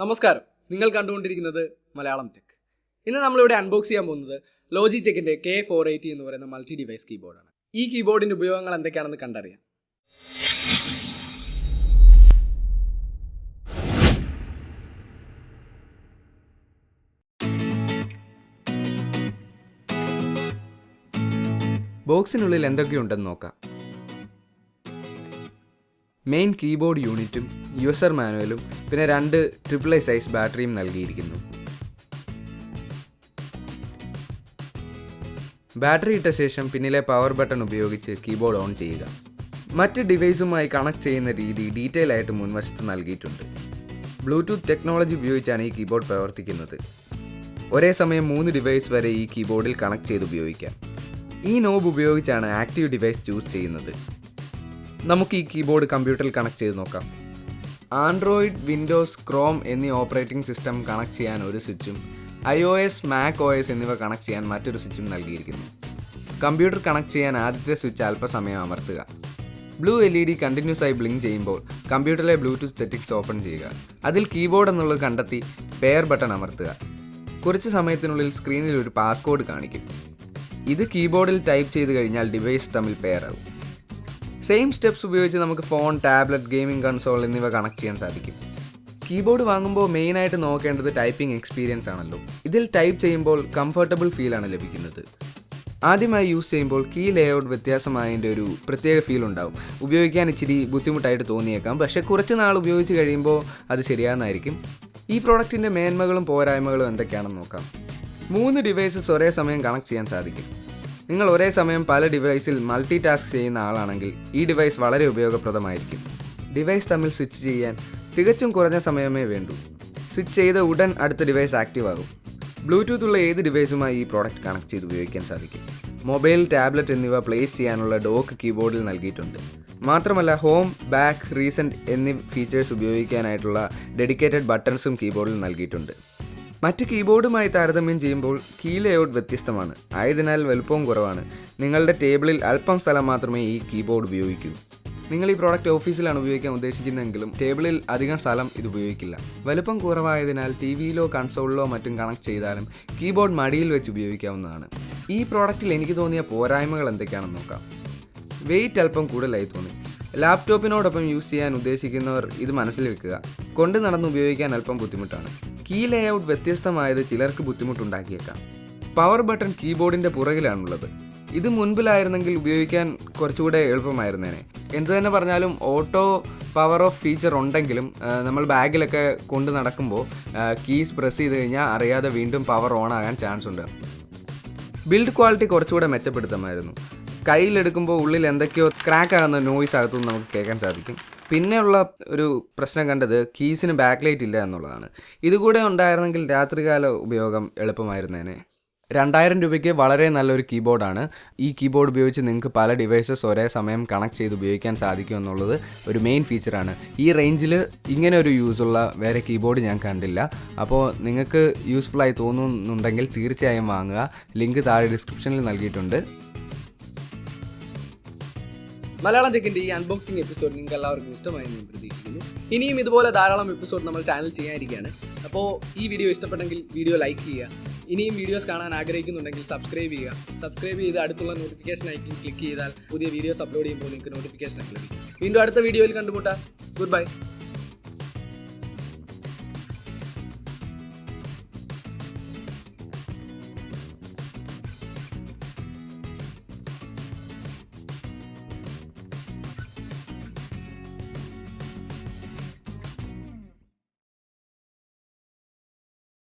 നമസ്കാരം, നിങ്ങൾ കണ്ടുകൊണ്ടിരിക്കുന്നത് മലയാളം ടെക്. ഇന്ന് നമ്മളിവിടെ അൺബോക്സ് ചെയ്യാൻ പോകുന്നത് ലോജിടെക്കിൻ്റെ K480 എന്ന് പറയുന്ന മൾട്ടി ഡിവൈസ് കീബോർഡാണ്. ഈ കീബോർഡിൻ്റെ ഉപയോഗങ്ങൾ എന്തൊക്കെയാണെന്ന് കണ്ടറിയാം. ബോക്സിനുള്ളിൽ എന്തൊക്കെയുണ്ടെന്ന് നോക്കാം. മെയിൻ കീബോർഡ് യൂണിറ്റും യൂസർ മാനുവലും പിന്നെ 2 AAA സൈസ് ബാറ്ററിയും നൽകിയിരിക്കുന്നു. ബാറ്ററി ഇട്ട ശേഷം പിന്നിലെ പവർ ബട്ടൺ ഉപയോഗിച്ച് കീബോർഡ് ഓൺ ചെയ്യുക. മറ്റ് ഡിവൈസുമായി കണക്ട് ചെയ്യുന്ന രീതി ഡീറ്റെയിൽ ആയിട്ട് മുൻവശത്ത് നൽകിയിട്ടുണ്ട്. ബ്ലൂടൂത്ത് ടെക്നോളജി ഉപയോഗിച്ചാണ് ഈ കീബോർഡ് പ്രവർത്തിക്കുന്നത്. ഒരേ സമയം 3 ഡിവൈസ് വരെ ഈ കീബോർഡിൽ കണക്ട് ചെയ്ത് ഉപയോഗിക്കാം. ഈ നോബ് ഉപയോഗിച്ചാണ് ആക്റ്റീവ് ഡിവൈസ് ചൂസ് ചെയ്യുന്നത്. നമുക്ക് ഈ കീബോർഡ് കമ്പ്യൂട്ടറിൽ കണക്ട് ചെയ്ത് നോക്കാം. ആൻഡ്രോയിഡ്, വിൻഡോസ്, ക്രോം എന്നീ ഓപ്പറേറ്റിംഗ് സിസ്റ്റം കണക്ട് ചെയ്യാൻ ഒരു സ്വിച്ചും iOS, Mac OS എന്നിവ കണക്ട് ചെയ്യാൻ മറ്റൊരു സ്വിച്ചും നൽകിയിരിക്കുന്നു. കമ്പ്യൂട്ടർ കണക്ട് ചെയ്യാൻ ആദ്യത്തെ സ്വിച്ച് അല്പസമയം അമർത്തുക. ബ്ലൂ LED കണ്ടിന്യൂസ് ആയി ബ്ലിങ്ക് ചെയ്യുമ്പോൾ കമ്പ്യൂട്ടറിലെ ബ്ലൂടൂത്ത് സെറ്റിംഗ്സ് ഓപ്പൺ ചെയ്യുക. അതിൽ കീബോർഡ് എന്നുള്ളത് കണ്ടെത്തി പെയർ ബട്ടൺ അമർത്തുക. കുറച്ച് സമയത്തിനുള്ളിൽ സ്ക്രീനിൽ ഒരു പാസ്കോഡ് കാണിക്കും. ഇത് കീബോർഡിൽ ടൈപ്പ് ചെയ്ത് കഴിഞ്ഞാൽ ഡിവൈസ് തമ്മിൽ പെയർ ആകും. സെയിം സ്റ്റെപ്സ് ഉപയോഗിച്ച് നമുക്ക് ഫോൺ, ടാബ്ലറ്റ്, ഗെയിമിംഗ് കൺസോൾ എന്നിവ കണക്ട് ചെയ്യാൻ സാധിക്കും. കീബോർഡ് വാങ്ങുമ്പോൾ മെയിനായിട്ട് നോക്കേണ്ടത് ടൈപ്പിംഗ് എക്സ്പീരിയൻസ് ആണല്ലോ. ഇതിൽ ടൈപ്പ് ചെയ്യുമ്പോൾ കംഫർട്ടബിൾ ഫീലാണ് ലഭിക്കുന്നത്. ആദ്യമായി യൂസ് ചെയ്യുമ്പോൾ കീ ലേഔട്ട് വ്യത്യാസമായതിൻ്റെ ഒരു പ്രത്യേക ഫീൽ ഉണ്ടാവും. ഉപയോഗിക്കാൻ ഇച്ചിരി ബുദ്ധിമുട്ടായിട്ട് തോന്നിയേക്കാം, പക്ഷേ കുറച്ച് നാൾ ഉപയോഗിച്ച് കഴിയുമ്പോൾ അത് ശരിയാകുന്നതായിരിക്കും. ഈ പ്രോഡക്റ്റിൻ്റെ മേന്മകളും പോരായ്മകളും എന്തൊക്കെയാണെന്ന് നോക്കാം. 3 ഡിവൈസസ് ഒരേ സമയം കണക്ട് ചെയ്യാൻ സാധിക്കും. നിങ്ങൾ ഒരേ സമയം പല ഡിവൈസിൽ മൾട്ടി ടാസ്ക് ചെയ്യുന്ന ആളാണെങ്കിൽ ഈ ഡിവൈസ് വളരെ ഉപയോഗപ്രദമായിരിക്കും. ഡിവൈസ് തമ്മിൽ സ്വിച്ച് ചെയ്യാൻ തികച്ചും കുറഞ്ഞ സമയമേ വേണ്ടൂ. സ്വിച്ച് ചെയ്ത ഉടൻ അടുത്ത ഡിവൈസ് ആക്റ്റീവ് ആകും. ബ്ലൂടൂത്ത് ഉള്ള ഏത് ഡിവൈസുമായി ഈ പ്രോഡക്റ്റ് കണക്ട് ചെയ്ത് ഉപയോഗിക്കാൻ സാധിക്കും. മൊബൈൽ, ടാബ്ലറ്റ് എന്നിവ പ്ലേസ് ചെയ്യാനുള്ള ഡോക്ക് കീബോർഡിൽ നൽകിയിട്ടുണ്ട്. മാത്രമല്ല ഹോം, ബാക്ക്, റീസെൻറ്റ് എന്നീ ഫീച്ചേഴ്സ് ഉപയോഗിക്കാനായിട്ടുള്ള ഡെഡിക്കേറ്റഡ് ബട്ടൺസും കീബോർഡിൽ നൽകിയിട്ടുണ്ട്. മറ്റ് കീബോർഡുമായി താരതമ്യം ചെയ്യുമ്പോൾ കീ ലേഔട്ട് വ്യത്യസ്തമാണ്. ആയതിനാൽ വലുപ്പവും കുറവാണ്. നിങ്ങളുടെ ടേബിളിൽ അല്പം സ്ഥലം മാത്രമേ ഈ കീബോർഡ് ഉപയോഗിക്കൂ. നിങ്ങൾ ഈ പ്രോഡക്റ്റ് ഓഫീസിലാണ് ഉപയോഗിക്കാൻ ഉദ്ദേശിക്കുന്നതെങ്കിലും ടേബിളിൽ അധികം സ്ഥലം ഇത് ഉപയോഗിക്കില്ല. വലുപ്പം കുറവായതിനാൽ ടിവിയിലോ കൺസോളിലോ മറ്റും കണക്ട് ചെയ്താലും കീബോർഡ് മടിയിൽ വെച്ച് ഉപയോഗിക്കാവുന്നതാണ്. ഈ പ്രോഡക്റ്റിൽ എനിക്ക് തോന്നിയ പോരായ്മകൾ എന്തൊക്കെയാണെന്ന് നോക്കാം. വെയിറ്റ് അല്പം കൂടുതലായി തോന്നി. ലാപ്ടോപ്പിനോടൊപ്പം യൂസ് ചെയ്യാൻ ഉദ്ദേശിക്കുന്നവർ ഇത് മനസ്സിൽ വെക്കുക. കൊണ്ട് നടന്ന് ഉപയോഗിക്കാൻ അല്പം ബുദ്ധിമുട്ടാണ്. കീ ലേഔട്ട് വ്യത്യസ്തമായത് ചിലർക്ക് ബുദ്ധിമുട്ടുണ്ടാക്കിയേക്കാം. Power button കീബോർഡിൻ്റെ പുറകിലാണുള്ളത്. ഇത് മുൻപിലായിരുന്നെങ്കിൽ ഉപയോഗിക്കാൻ കുറച്ചുകൂടെ എളുപ്പമായിരുന്നേനെ. എന്തു തന്നെ പറഞ്ഞാലും ഓട്ടോ പവർ ഓഫ് ഫീച്ചർ ഉണ്ടെങ്കിലും നമ്മൾ ബാഗിലൊക്കെ കൊണ്ട് നടക്കുമ്പോൾ കീസ് പ്രസ് ചെയ്ത് കഴിഞ്ഞാൽ അറിയാതെ വീണ്ടും പവർ ഓൺ ആകാൻ ചാൻസ് ഉണ്ട്. ബിൽഡ് ക്വാളിറ്റി കുറച്ചുകൂടെ മെച്ചപ്പെടുത്താമായിരുന്നു. കയ്യിലെടുക്കുമ്പോൾ ഉള്ളിൽ എന്തൊക്കെയോ ക്രാക്ക് ആകുന്ന നോയ്സ് അകത്തുനിന്ന് നമുക്ക് കേൾക്കാൻ സാധിക്കും. പിന്നെയുള്ള ഒരു പ്രശ്നം കണ്ടത് കീസിന് ബാക്ക് ലൈറ്റ് ഇല്ല എന്നുള്ളതാണ്. ഇതുകൂടെ ഉണ്ടായിരുന്നെങ്കിൽ രാത്രികാല ഉപയോഗം എളുപ്പമായിരുന്നേനെ. 2000 രൂപയ്ക്ക് വളരെ നല്ലൊരു കീബോർഡാണ്. ഈ കീബോർഡ് ഉപയോഗിച്ച് നിങ്ങൾക്ക് പല ഡിവൈസസ് ഒരേ സമയം കണക്ട് ചെയ്ത് ഉപയോഗിക്കാൻ സാധിക്കും എന്നുള്ളത് ഒരു മെയിൻ ഫീച്ചറാണ്. ഈ റേഞ്ചിൽ ഇങ്ങനെ ഒരു യൂസുള്ള വേറെ കീബോർഡ് ഞാൻ കണ്ടില്ല. അപ്പോൾ നിങ്ങൾക്ക് യൂസ്ഫുള്ളായി തോന്നുന്നുണ്ടെങ്കിൽ തീർച്ചയായും വാങ്ങുക. ലിങ്ക് താഴെ ഡിസ്ക്രിപ്ഷനിൽ നൽകിയിട്ടുണ്ട്. മലയാളം ടെക്കിൻ്റെ ഈ അൺബോക്സിംഗ് എപ്പിസോഡ് നിങ്ങൾക്ക് എല്ലാവർക്കും ഇഷ്ടമായി ഞാൻ പ്രതീക്ഷിക്കുന്നു. ഇനിയും ഇതുപോലെ ധാരാളം എപ്പിസോഡ് നമ്മൾ ചാനൽ ചെയ്യാനിരിക്കുകയാണ്. അപ്പോൾ ഈ വീഡിയോ ഇഷ്ടപ്പെട്ടെങ്കിൽ വീഡിയോ ലൈക്ക് ചെയ്യുക. ഇനിയും വീഡിയോസ് കാണാൻ ആഗ്രഹിക്കുന്നുണ്ടെങ്കിൽ സബ്സ്ക്രൈബ് ചെയ്യുക. സബ്സ്ക്രൈബ് ചെയ്ത് അടുത്തുള്ള നോട്ടിഫിക്കേഷൻ ഐക്കൺ ക്ലിക്ക് ചെയ്താൽ പുതിയ വീഡിയോസ് അപ്ലോഡ് ചെയ്യുമ്പോൾ നിങ്ങൾക്ക് നോട്ടിഫിക്കേഷൻ ലഭിക്കും. വീണ്ടും അടുത്ത വീഡിയോയിൽ കണ്ടുമുട്ടാം. Good bye.